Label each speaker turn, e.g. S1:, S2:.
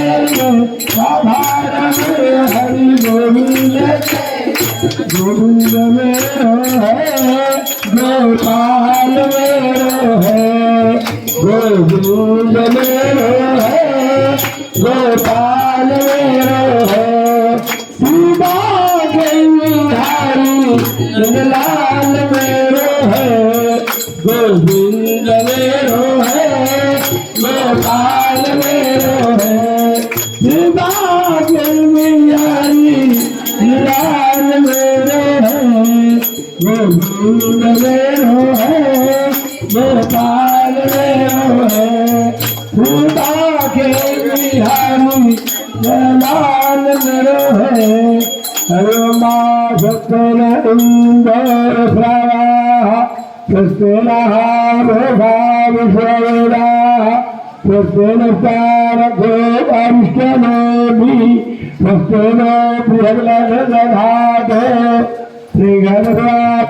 S1: राधा रमण हरि गोविंद गोविंद मेरो है गोपाल मेरो है गोविंद मेरो है गोपाल मेरो है सीता गंधारी लाल मेरो है गोविंद मेरो है गोपाल मेरो है सीता गंधारी लाल मेरो है गोविंद मेरो है गोपाल मेरो है सीता के बिहारी लाल मेरो है हरे माँ सत्यन इंद्र श्रावा सत्यन भोगा विश्ववेदा सत्यन सारथो अरिष्टनोमि सत्यन बृहद् श्री गणेश